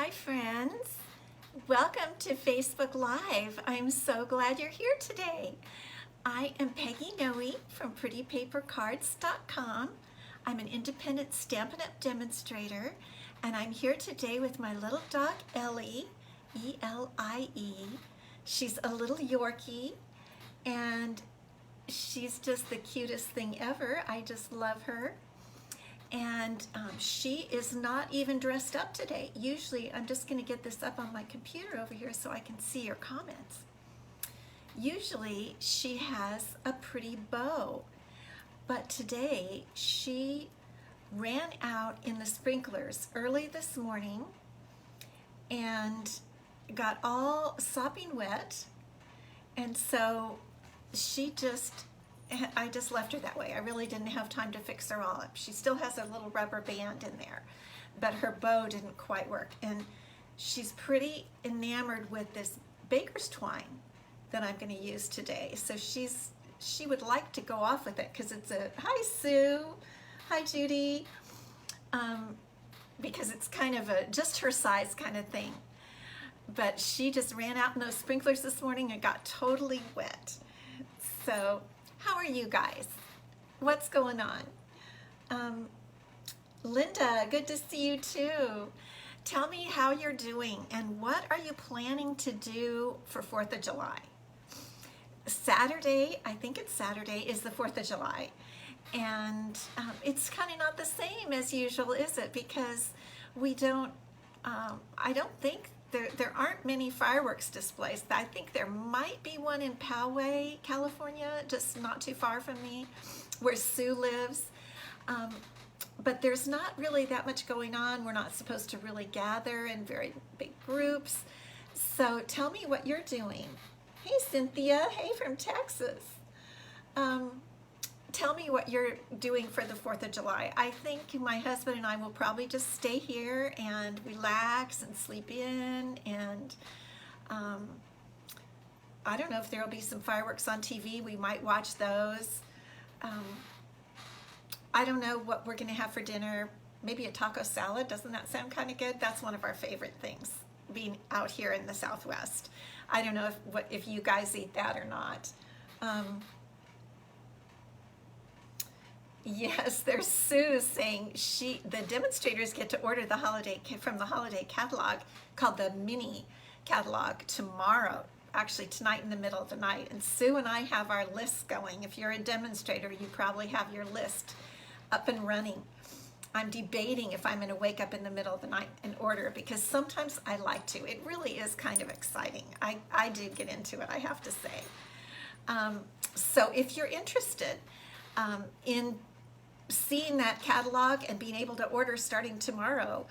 Hi friends, welcome to Facebook Live. I'm so glad you're here today. I am Peggy Noe from prettypapercards.com. I'm an independent Stampin' Up! Demonstrator, and I'm here today with my little dog Ellie, E-L-I-E. She's a little Yorkie, and she's just the cutest thing ever. I just love her. And she is not even dressed up today. Usually, I'm just going to get this up on my computer over here so I can see your comments. Usually, she has a pretty bow, but today she ran out in the sprinklers early this morning and got all sopping wet, and so I just left her that way. I really didn't have time to fix her all up. She still has a little rubber band in there, but her bow didn't quite work. And she's pretty enamored with this baker's twine that I'm going to use today. So she would like to go off with it because it's hi Sue, hi Judy, because it's kind of just her size kind of thing. But she just ran out in those sprinklers this morning and got totally wet. So how are you guys? What's going on? Linda, good to see you too. Tell me how you're doing and what are you planning to do for 4th of July? Saturday, I think it's Saturday, is the 4th of July. And it's kind of not the same as usual, is it? Because we don't, I don't think there aren't many fireworks displays. I think there might be one in Poway, California, just not too far from me, where Sue lives. But there's not really that much going on. We're not supposed to really gather in very big groups. So tell me what you're doing. Hey, Cynthia. Hey, from Texas. Tell me what you're doing for the 4th of July. I think my husband and I will probably just stay here and relax and sleep in, and I don't know if there will be some fireworks on TV. We might watch those. I don't know what we're going to have for dinner. Maybe a taco salad. Doesn't that sound kind of good? That's one of our favorite things, being out here in the Southwest. I don't know if you guys eat that or not. Yes, there's Sue saying the demonstrators get to order from the holiday catalog called the mini catalog tomorrow, actually tonight in the middle of the night. And Sue and I have our lists going. If you're a demonstrator, you probably have your list up and running. I'm debating if I'm going to wake up in the middle of the night and order, because sometimes I like to. It really is kind of exciting. I do get into it, I have to say. So if you're interested in seeing that catalog and being able to order starting tomorrow,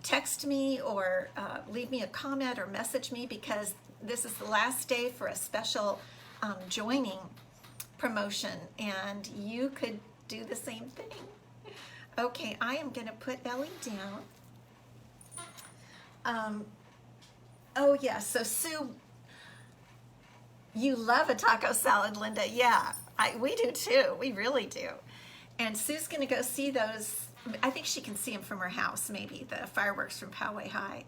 text me or leave me a comment or message me, because this is the last day for a special joining promotion, and you could do the same thing. Okay, I am going to put Ellie down. Oh yeah, so Sue, you love a taco salad, Linda. Yeah, we do too. We really do. And Sue's going to go see those. I think she can see them from her house, maybe, the fireworks from Poway High.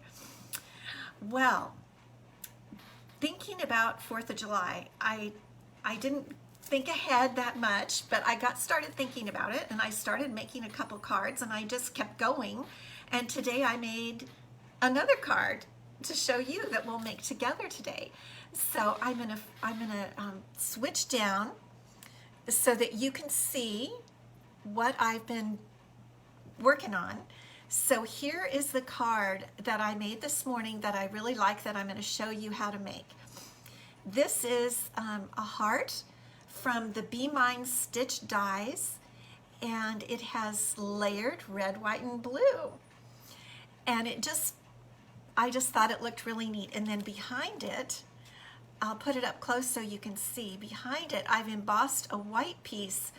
Well, thinking about 4th of July, I didn't think ahead that much, but I got started thinking about it, and I started making a couple cards, and I just kept going. And today I made another card to show you that we'll make together today. So I'm gonna switch down so that you can see what I've been working on. So here is the card that I made this morning that I really like, that I'm going to show you how to make. This is a heart from the Be Mine Stitch dies, and it has layered red, white, and blue. And I just thought it looked really neat. And then behind it, I'll put it up close so you can see. Behind it, I've embossed a white piece,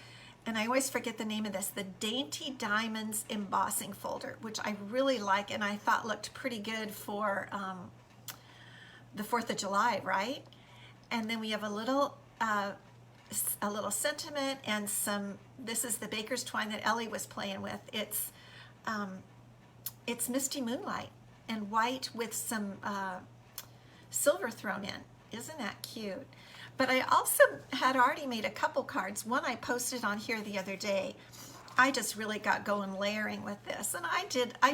and I always forget the name of this, the Dainty Diamonds embossing folder, which I really like and I thought looked pretty good for the 4th of July, right? And then we have a little sentiment and this is the baker's twine that Ellie was playing with. It's Misty Moonlight. and white with some silver thrown in. Isn't that cute? But I also had already made a couple cards. One I posted on here the other day. I just really got going layering with this, and I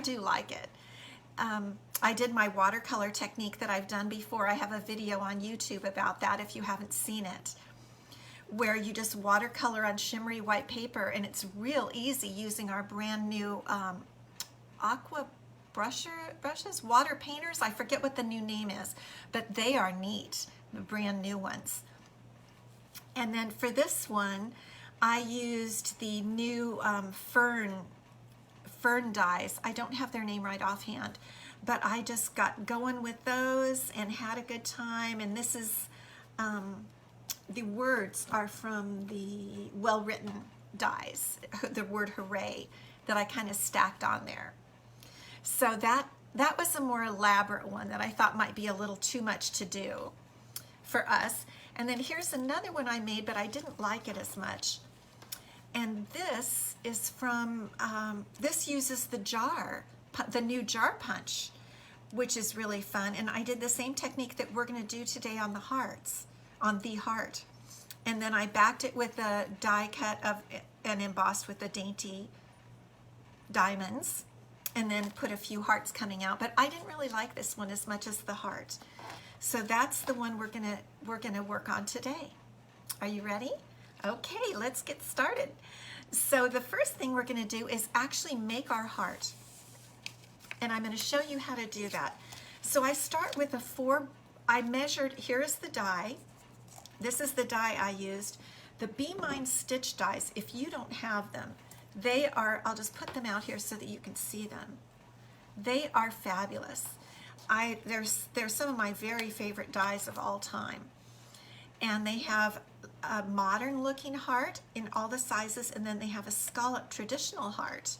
do like it. I did my watercolor technique that I've done before. I have a video on YouTube about that if you haven't seen it, where you just watercolor on shimmery white paper, and it's real easy using our brand new aqua brushes, water painters. I forget what the new name is, but they are neat, the brand new ones. And then for this one, I used the new fern dies. I don't have their name right offhand, but I just got going with those and had a good time. And this is, the words are from the well-written dies, the word hooray, that I kind of stacked on there. So that was a more elaborate one that I thought might be a little too much to do for us. And then here's another one I made, but I didn't like it as much. And this is from, this uses the new jar punch, which is really fun. And I did the same technique that we're going to do today on the hearts, on the heart. And then I backed it with a die cut of and embossed with the dainty diamonds, and then put a few hearts coming out. But I didn't really like this one as much as the heart. So that's the one we're gonna work on today. Are you ready? Okay, let's get started. So the first thing we're gonna do is actually make our heart. And I'm gonna show you how to do that. So I start with I measured, here's the die. This is the die I used. The Be Mine stitch dies, if you don't have them, they are, I'll just put them out here so that you can see them. They are fabulous. They're some of my very favorite dies of all time. And they have a modern looking heart in all the sizes, and then they have a scallop traditional heart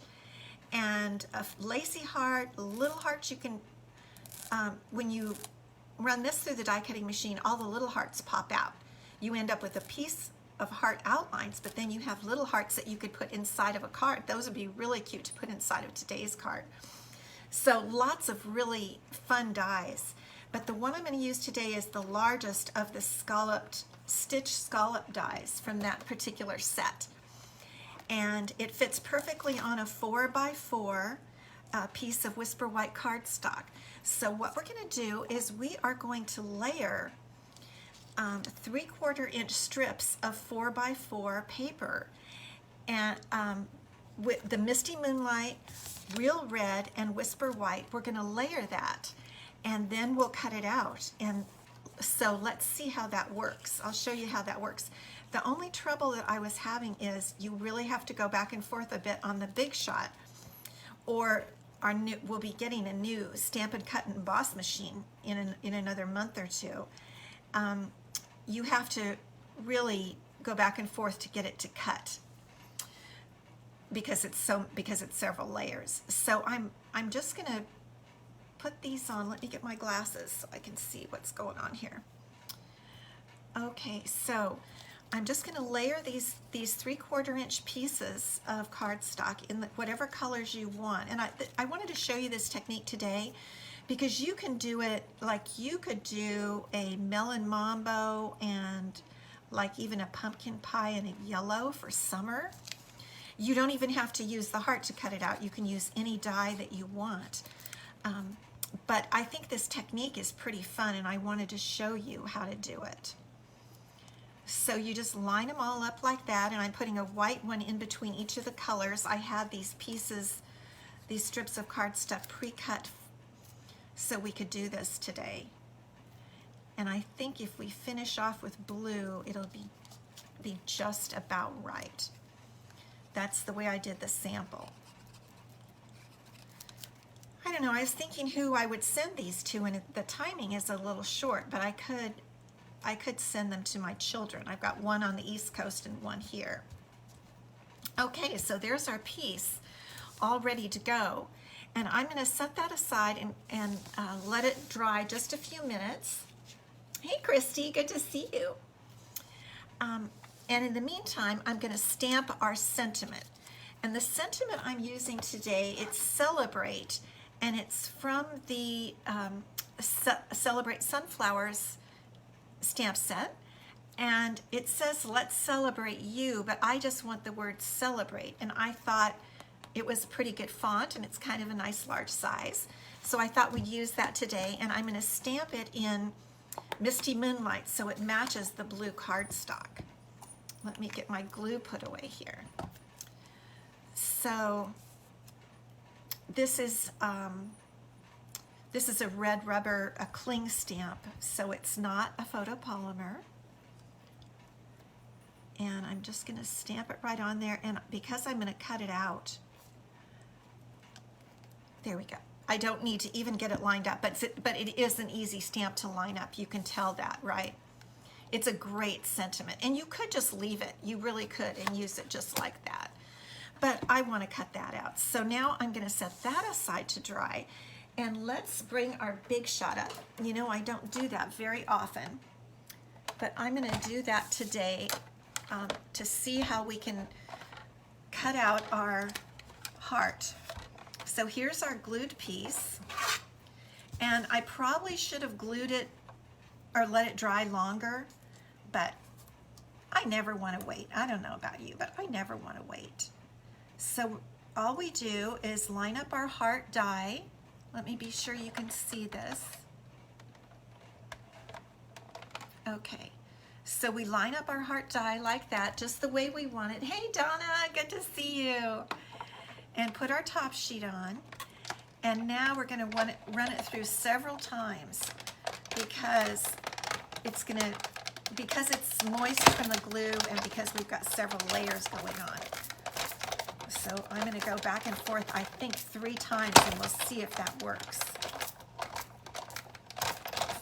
and a lacy heart, little hearts. You can, when you run this through the die cutting machine, all the little hearts pop out. You end up with a piece of heart outlines, but then you have little hearts that you could put inside of a card. Those would be really cute to put inside of today's card. So lots of really fun dies. But the one I'm going to use today is the largest of the stitch scallop dies from that particular set. And it fits perfectly on a 4x4 piece of Whisper White cardstock. So what we're going to do is we are going to layer 3/4 inch strips of 4x4 paper, and with the Misty Moonlight, Real Red, and Whisper White. We're going to layer that, and then we'll cut it out. And so let's see how that works. I'll show you how that works. The only trouble that I was having is you really have to go back and forth a bit on the Big Shot, or we'll be getting a new Stampin' Cut and Emboss machine in another month or two. You have to really go back and forth to get it to cut, because it's several layers. So I'm just gonna put these on. Let me get my glasses so I can see what's going on here. Okay, so I'm just gonna layer these 3/4 inch pieces of cardstock in whatever colors you want. And I wanted to show you this technique today because you can do it like you could do a melon mambo and like even a pumpkin pie in a yellow for summer. You don't even have to use the heart to cut it out. You can use any die that you want. But I think this technique is pretty fun, and I wanted to show you how to do it. So you just line them all up like that, and I'm putting a white one in between each of the colors. I had these pieces, these strips of cardstock pre-cut so we could do this today. And I think if we finish off with blue, it'll be just about right. That's the way I did the sample. I don't know, I was thinking who I would send these to, and the timing is a little short, but I could send them to my children. I've got one on the East Coast and one here. Okay, so there's our piece all ready to go. And I'm going to set that aside and let it dry just a few minutes. Hey, Christy, good to see you. And in the meantime, I'm going to stamp our sentiment. And the sentiment I'm using today, it's celebrate. and it's from the Celebrate Sunflowers stamp set, and it says let's celebrate you, but I just want the word celebrate, and I thought it was a pretty good font, and it's kind of a nice large size, so I thought we'd use that today. And I'm going to stamp it in Misty Moonlight so it matches the blue cardstock. Let me get my glue put away here. So this is a red rubber, a cling stamp, so it's not a photopolymer. And I'm just going to stamp it right on there, and because I'm going to cut it out, there we go. I don't need to even get it lined up, but it is an easy stamp to line up. You can tell that, right? It's a great sentiment, and you could just leave it. You really could, and use it just like that. But I want to cut that out. So now I'm going to set that aside to dry, and let's bring our Big Shot up. You know, I don't do that very often, but I'm going to do that today to see how we can cut out our heart. So here's our glued piece, and I probably should have glued it or let it dry longer, but I never want to wait. I don't know about you, but I never want to wait. So all we do is line up our heart die. Let me be sure you can see this. Okay, so we line up our heart die like that, just the way we want it. Hey Donna, good to see you. And put our top sheet on. And now we're going to run it through several times because it's moist from the glue, and because we've got several layers going on. So I'm going to go back and forth, I think 3 times, and we'll see if that works.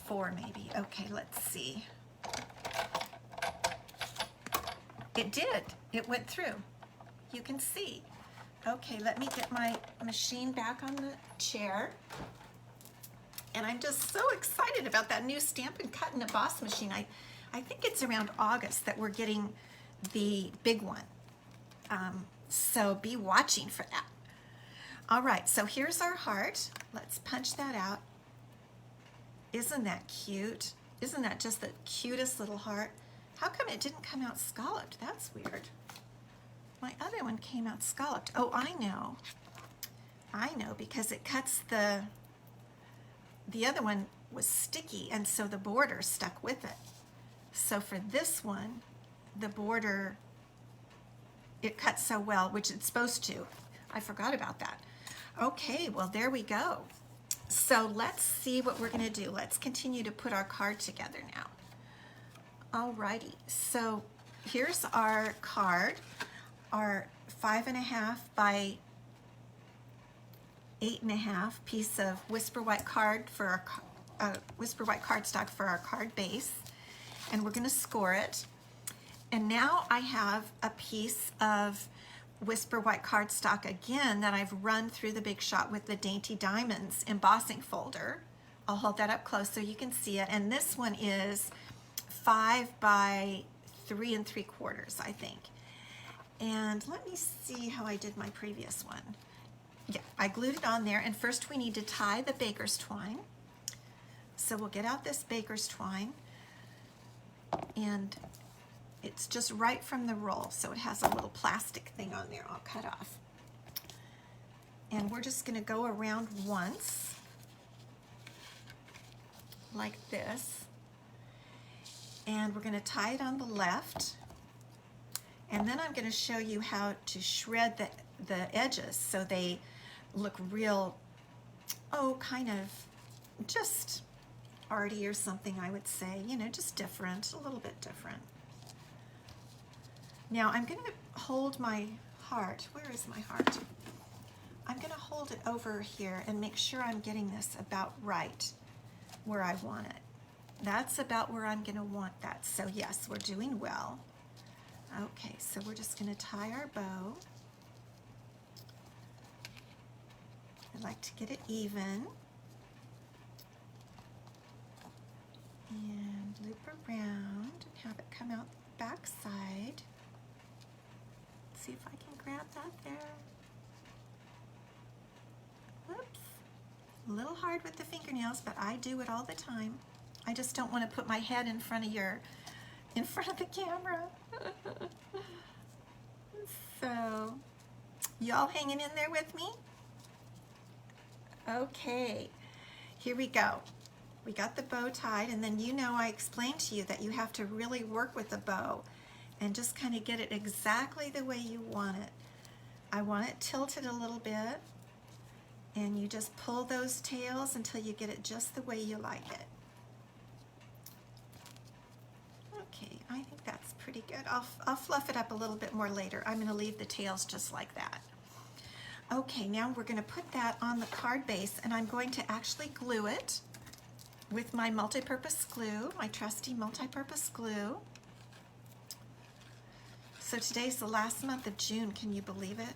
4 maybe. Okay, let's see. It did. It went through. You can see. Okay, let me get my machine back on the chair. And I'm just so excited about that new Stampin' Cut and Emboss machine. I think it's around August that we're getting the big one. So be watching for that. All right, so here's our heart. Let's punch that out. Isn't that cute? Isn't that just the cutest little heart? How come it didn't come out scalloped? That's weird. My other one came out scalloped. Oh, I know. I know, because it cuts the other one was sticky, and so the border stuck with it. So for this one, the border, it cuts so well, which it's supposed to. I forgot about that. Okay, well, there we go. So let's see what we're going to do. Let's continue to put our card together now. Alrighty, so here's our card, our 5.5 by 8.5 piece of Whisper White card for our Whisper White cardstock for our card base, and we're going to score it. And now I have a piece of Whisper White cardstock again that I've run through the Big Shot with the Dainty Diamonds embossing folder. I'll hold that up close so you can see it. And this one is 5 by 3 3/4, I think. And let me see how I did my previous one. Yeah, I glued it on there, and first we need to tie the baker's twine. So we'll get out this baker's twine, and it's just right from the roll, so it has a little plastic thing on there I'll cut off. And we're just going to go around once, like this, and we're going to tie it on the left, and then I'm going to show you how to shred the edges so they look real, kind of just arty or something, I would say, you know, just different, a little bit different. Now I'm going to hold my heart. Where is my heart? I'm going to hold it over here and make sure I'm getting this about right where I want it. That's about where I'm going to want that. So yes, we're doing well. Okay, so we're just going to tie our bow. I like to get it even. And loop around and have it come out the back side. See if I can grab that there. Whoops. A little hard with the fingernails, but I do it all the time. I just don't want to put my head in front of the camera. So, y'all hanging in there with me? Okay, here we go. We got the bow tied, and then I explained to you that you have to really work with the bow and just kind of get it exactly the way you want it. I want it tilted a little bit, and you just pull those tails until you get it just the way you like it. Okay, I think that's pretty good. I'll fluff it up a little bit more later. I'm going to leave the tails just like that. Okay, now we're going to put that on the card base, and I'm going to actually glue it with my multi-purpose glue, my trusty multi-purpose glue. So today's the last month of June, can you believe it?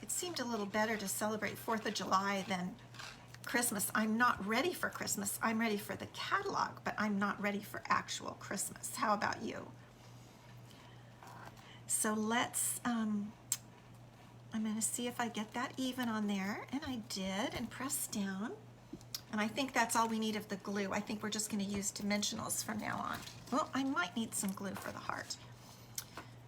It seemed a little better to celebrate 4th of July than Christmas. I'm not ready for Christmas. I'm ready for the catalog, but I'm not ready for actual Christmas. How about you? So let's, I'm going to see if I get that even on there, and I did, and press down. And I think that's all we need of the glue. I think we're just going to use dimensionals from now on. Well, I might need some glue for the heart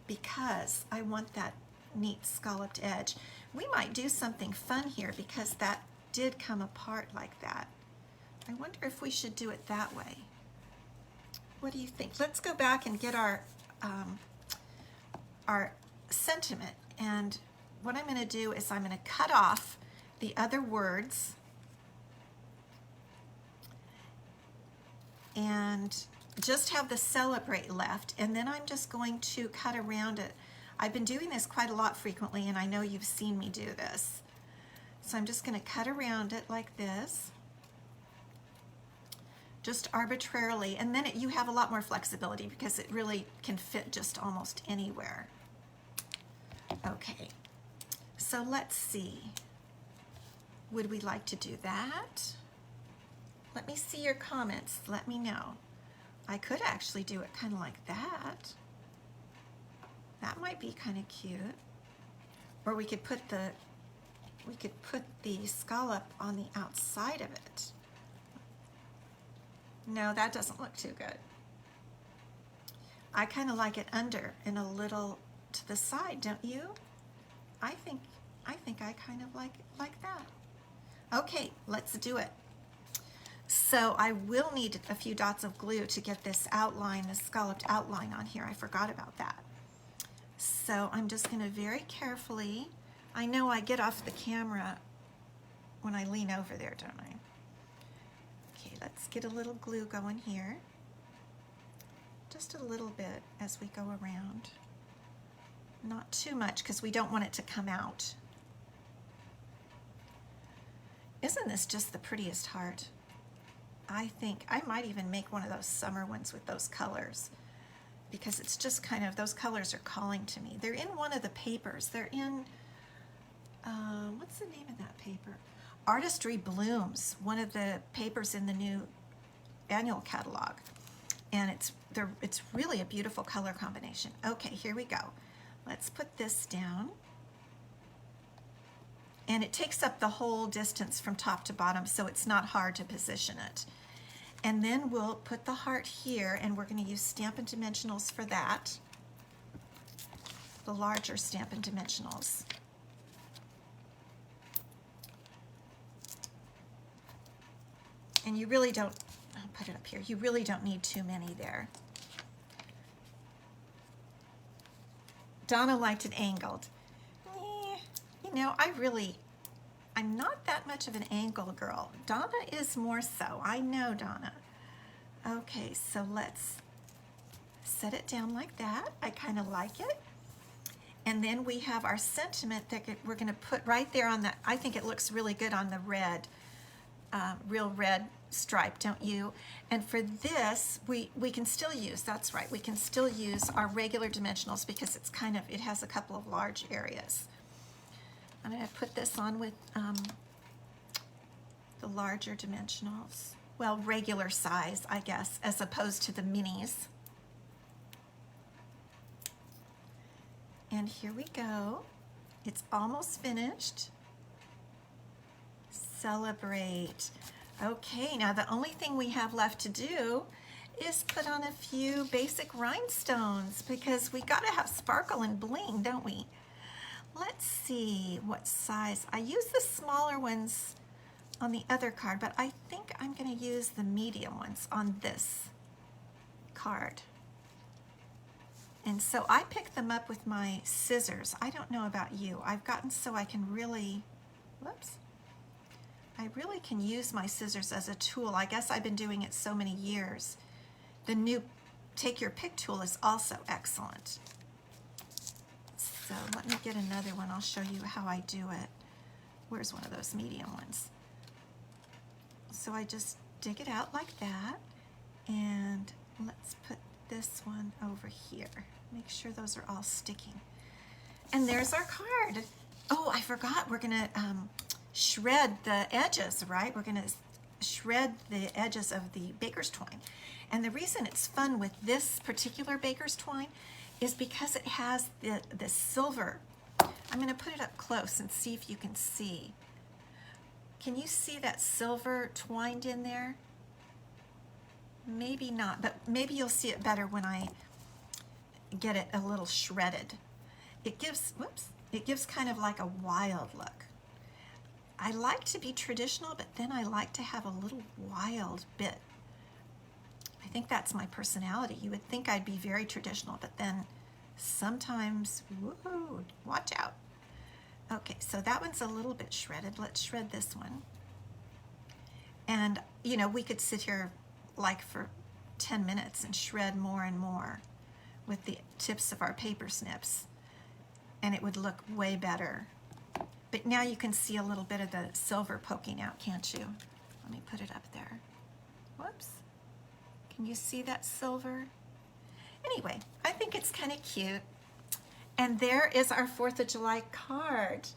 because I want that neat scalloped edge. We might do something fun here because that did come apart like that. I wonder if we should do it that way. What do you think? Let's go back and get our sentiment. And what I'm going to do is I'm going to cut off the other words and just have the celebrate left, and then I'm just going to cut around it. I've been doing this quite a lot frequently, and I know you've seen me do this. So I'm just going to cut around it like this, just arbitrarily, and then you have a lot more flexibility because it really can fit just almost anywhere. Okay, so let's see. Would we like to do that? Let me see your comments. Let me know. I could actually do it kind of like that. That might be kind of cute. Or we could put the scallop on the outside of it. No, that doesn't look too good. I kind of like it under and a little to the side, don't you? I think I kind of like it like that. Okay, let's do it. So I will need a few dots of glue to get this outline, this scalloped outline on here. I forgot about that. So I'm just going to very carefully, I know I get off the camera when I lean over there, don't I? Okay, let's get a little glue going here. Just a little bit as we go around. Not too much because we don't want it to come out. Isn't this just the prettiest heart? I think I might even make one of those summer ones with those colors because it's just kind of, those colors are calling to me. They're in one of the papers. They're in, what's the name of that paper? Artistry Blooms, one of the papers in the new annual catalog. And it's really a beautiful color combination. Okay, here we go. Let's put this down. And it takes up the whole distance from top to bottom, so it's not hard to position it. And then we'll put the heart here, and we're going to use Stampin' Dimensionals for that, the larger Stampin' Dimensionals. And you really don't, I'll put it up here, you really don't need too many there. Donna liked it angled. You know, I'm not that much of an angle girl. Donna is more so. I know Donna. Okay, so let's set it down like that. I kind of like it. And then we have our sentiment that we're going to put right there on that. I think it looks really good on the red, real red stripe, don't you? And for this, we can still use, that's right, we can still use our regular dimensionals because it's kind of, it has a couple of large areas. I'm going to put this on with the larger dimensionals. Well, regular size, I guess, as opposed to the minis. And here we go. It's almost finished. celebrate. Okay, now the only thing we have left to do is put on a few basic rhinestones because we gotta have sparkle and bling, don't we? Let's see what size. I use the smaller ones on the other card, but I think I'm gonna use the medium ones on this card. And so I pick them up with my scissors. I don't know about you. I've gotten so I can really, whoops. I really can use my scissors as a tool. I guess I've been doing it so many years. The new Take Your Pick tool is also excellent. So let me get another one. I'll show you how I do it. Where's one of those medium ones? So I just dig it out like that. And let's put this one over here. Make sure those are all sticking. And there's our card. Oh, I forgot. We're going to shred the edges, right? We're going to shred the edges of the baker's twine. And the reason it's fun with this particular baker's twine is because it has the silver. I'm going to put it up close and see if you can see. Can you see that silver twined in there? Maybe not, but maybe you'll see it better when I get it a little shredded. It gives, whoops, it gives kind of like a wild look. I like to be traditional, but then I like to have a little wild bit. I think that's my personality. You would think I'd be very traditional, but then sometimes, whoa, watch out. Okay, so that one's a little bit shredded. Let's shred this one. And, you know, we could sit here like for 10 minutes and shred more and more with the tips of our paper snips, and it would look way better. But now you can see a little bit of the silver poking out, can't you? Let me put it up there. Whoops. Can you see that silver? Anyway, I think it's kind of cute. And there is our 4th of July card.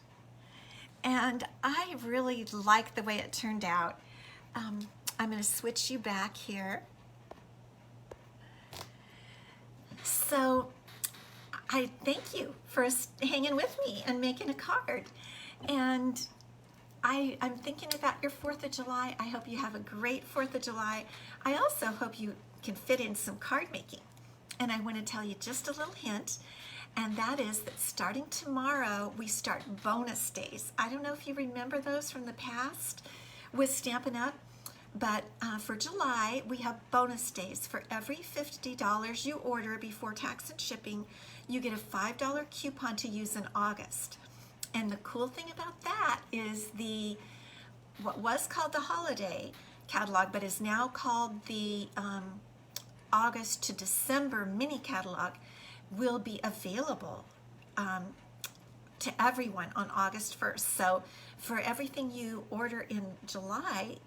And I really like the way it turned out. I'm going to switch you back here. So I thank you for hanging with me and making a card. And I'm thinking about your 4th of July. I hope you have a great 4th of July. I also hope you can fit in some card making. And I want to tell you just a little hint, and that is that starting tomorrow, we start bonus days. I don't know if you remember those from the past with Stampin' Up, but for July, we have bonus days. For every $50 you order before tax and shipping, you get a $5 coupon to use in August. And the cool thing about that is what was called the holiday catalog, but is now called the August to December mini catalog, will be available to everyone on August 1st. So for everything you order in July,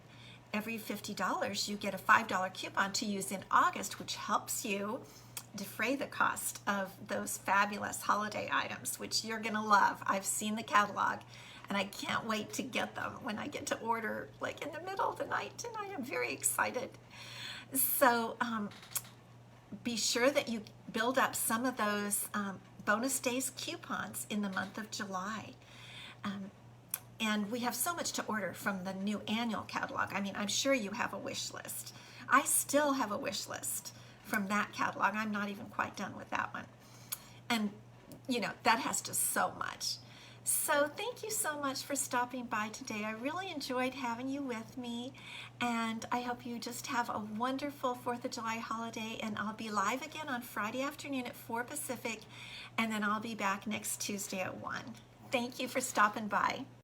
every $50 you get a $5 coupon to use in August, which helps you defray the cost of those fabulous holiday items, which you're gonna love. I've seen the catalog and I can't wait to get them when I get to order like in the middle of the night, and I am very excited. So be sure that you build up some of those bonus days coupons in the month of July. And we have so much to order from the new annual catalog. I mean, I'm sure you have a wish list. I still have a wish list from that catalog. I'm not even quite done with that one. And, you know, that has just so much. So thank you so much for stopping by today. I really enjoyed having you with me, and I hope you just have a wonderful 4th of July holiday, and I'll be live again on Friday afternoon at 4 Pacific, and then I'll be back next Tuesday at 1. Thank you for stopping by.